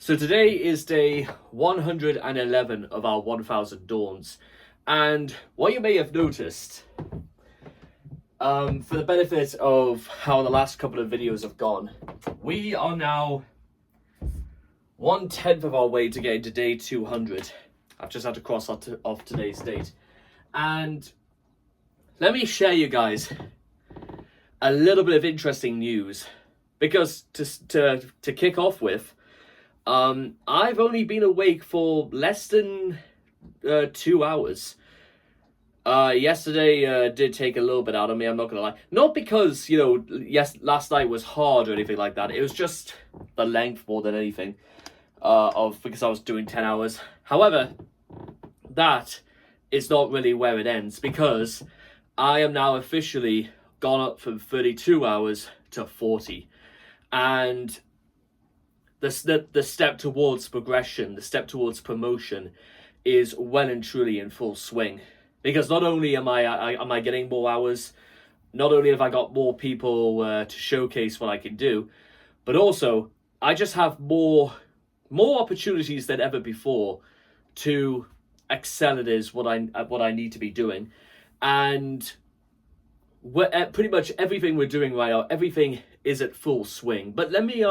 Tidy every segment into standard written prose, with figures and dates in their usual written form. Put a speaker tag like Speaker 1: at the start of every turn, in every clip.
Speaker 1: So today is day 111 of our 1000 Dawns, and what you may have noticed, for the benefit of how the last couple of videos have gone, we are now 1/10 of our way to get into day 200. I've just had to cross off today's date, and let me share you guys a little bit of interesting news, because to kick off with, I've only been awake for less than 2 hours. Yesterday did take a little bit out of me, I'm not gonna lie. Not because, yes, last night was hard or anything like that. It was just the length more than anything, because I was doing 10 hours. However, that is not really where it ends, because I am now officially gone up from 32 hours to 40. And the step towards progression, the step towards promotion is well and truly in full swing. Because not only am I getting more hours, not only have I got more people to showcase what I can do, but also I just have more opportunities than ever before to excel at what I need to be doing. And pretty much everything we're doing right now, everything is at full swing. But let me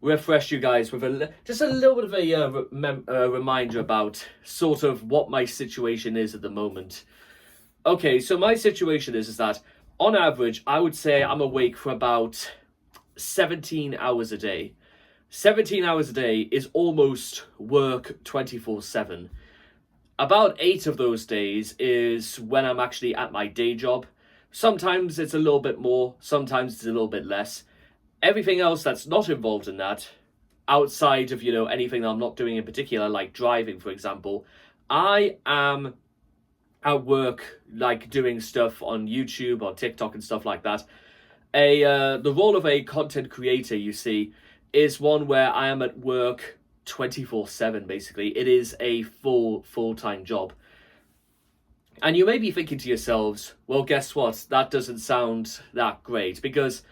Speaker 1: refresh you guys with just a little bit of a reminder about sort of what my situation is at the moment. Okay, so my situation is that on average, I would say I'm awake for about 17 hours a day. 17 hours a day is almost work 24/7. About 8 of those days is when I'm actually at my day job. Sometimes it's a little bit more, sometimes it's a little bit less. Everything else that's not involved in that, outside of, anything that I'm not doing in particular, like driving, for example, I am at work, like doing stuff on YouTube or TikTok and stuff like that. The role of a content creator, you see, is one where I am at work 24/7, basically. It is a full-time job. And you may be thinking to yourselves, well, guess what? That doesn't sound that great, because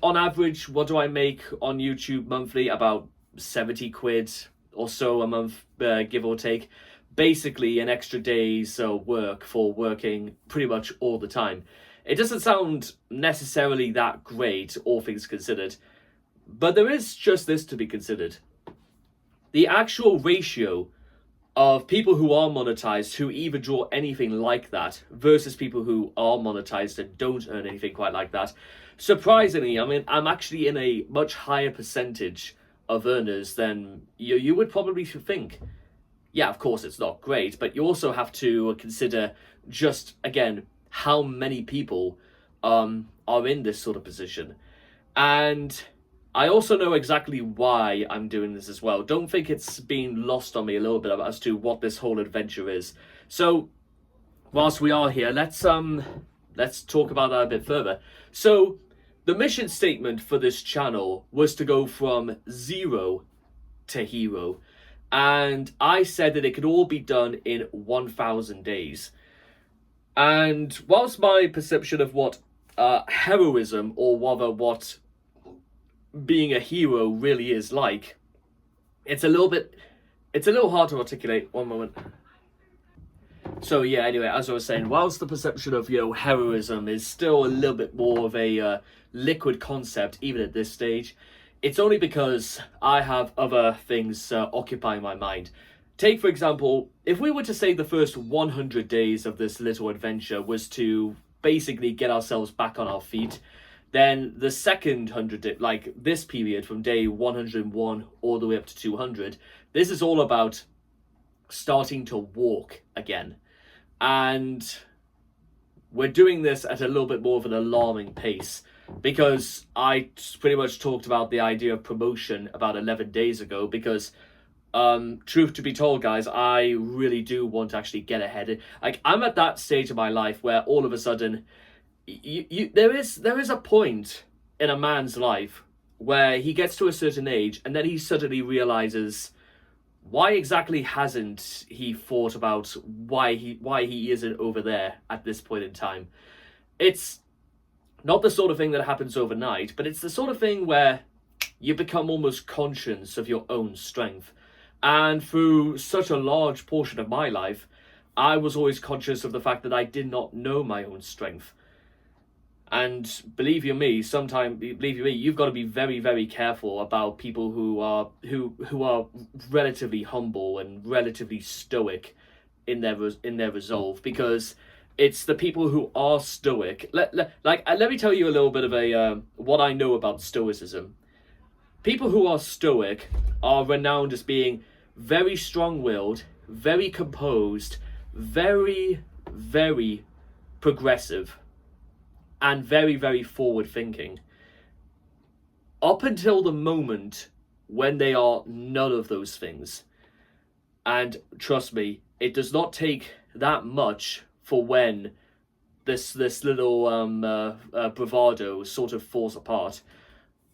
Speaker 1: on average, what do I make on YouTube monthly? About 70 quid or so a month, give or take. Basically, an extra day's work for working pretty much all the time. It doesn't sound necessarily that great, all things considered. But there is just this to be considered. The actual ratio of people who are monetized, who even draw anything like that, versus people who are monetized and don't earn anything quite like that. Surprisingly, I'm actually in a much higher percentage of earners than you would probably think. Yeah, of course, it's not great, but you also have to consider just, again, how many people are in this sort of position. And I also know exactly why I'm doing this as well. Don't think it's been lost on me a little bit as to what this whole adventure is. So, whilst we are here, let's talk about that a bit further. So, the mission statement for this channel was to go from 0 to hero. And I said that it could all be done in 1000 days. And whilst my perception of what heroism, or rather what being a hero really is like, it's a little hard to articulate. One moment. So yeah, anyway, as I was saying, whilst the perception of heroism is still a little bit more of a liquid concept even at this stage, it's only because I have other things occupying my mind. Take, for example, if we were to say the first 100 days of this little adventure was to basically get ourselves back on our feet, then the second 100, like this period from day 101 all the way up to 200, this is all about starting to walk again. And we're doing this at a little bit more of an alarming pace, because I pretty much talked about the idea of promotion about 11 days ago, because truth to be told, guys, I really do want to actually get ahead. I'm at that stage of my life where all of a sudden there is a point in a man's life where he gets to a certain age and then he suddenly realizes, why exactly hasn't he thought about why he isn't over there at this point in time? It's not the sort of thing that happens overnight, but it's the sort of thing where you become almost conscious of your own strength. And through such a large portion of my life, I was always conscious of the fact that I did not know my own strength. And believe you me, you've got to be very, very careful about people who are relatively humble and relatively stoic in their resolve, because it's the people who are stoic. Let me tell you a little bit of a what I know about stoicism. People who are stoic are renowned as being very strong-willed, very composed, very, very progressive, and very, very forward-thinking. Up until the moment when they are none of those things. And trust me, it does not take that much for when this little bravado sort of falls apart.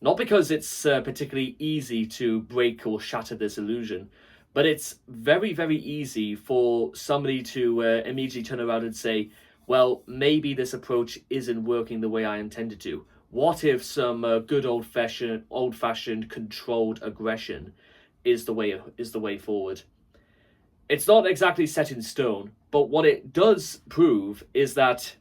Speaker 1: Not because it's particularly easy to break or shatter this illusion, but it's very, very easy for somebody to immediately turn around and say, well, maybe this approach isn't working the way I intended to. What if some good old-fashioned controlled aggression is the way forward? It's not exactly set in stone, but what it does prove is that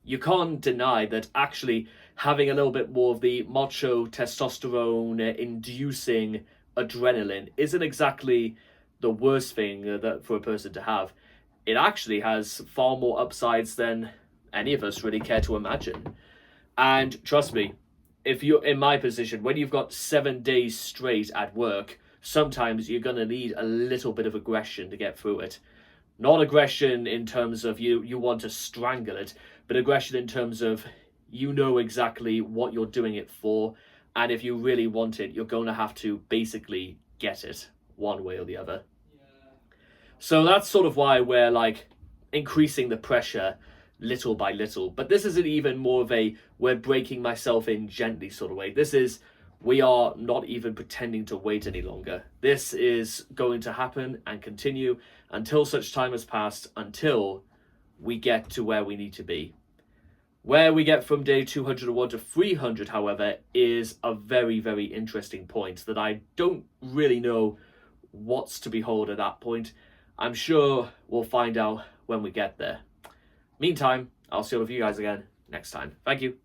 Speaker 1: you can't deny that actually having a little bit more of the macho testosterone inducing adrenaline isn't exactly the worst thing that for a person to have. It actually has far more upsides than any of us really care to imagine. And trust me, if you're in my position, when you've got 7 days straight at work, sometimes you're going to need a little bit of aggression to get through it. Not aggression in terms of you want to strangle it, but aggression in terms of you know exactly what you're doing it for, and if you really want it, you're going to have to basically get it one way or the other. So that's sort of why we're like increasing the pressure little by little. But this isn't even more of a we're breaking myself in gently sort of way. This is we are not even pretending to wait any longer. This is going to happen and continue until such time has passed, until we get to where we need to be. Where we get from day 201 to 300, however, is a very, very interesting point that I don't really know what's to behold at that point. I'm sure we'll find out when we get there. Meantime, I'll see all of you guys again next time. Thank you.